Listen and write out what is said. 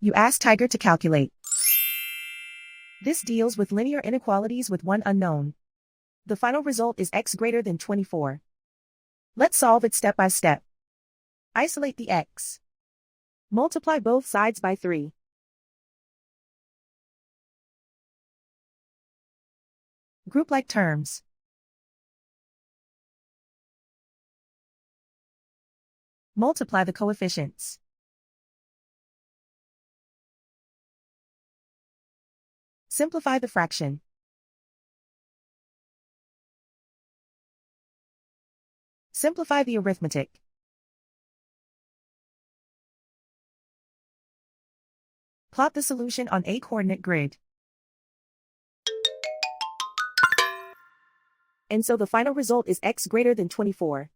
You ask Tiger to calculate. This deals with linear inequalities with one unknown. The final result is x greater than 24. Let's solve it step by step. Isolate the x. Multiply both sides by 3. Group like terms. Multiply the coefficients. Simplify the fraction. Simplify the arithmetic. Plot the solution on a coordinate grid. And so the final result is x greater than 24.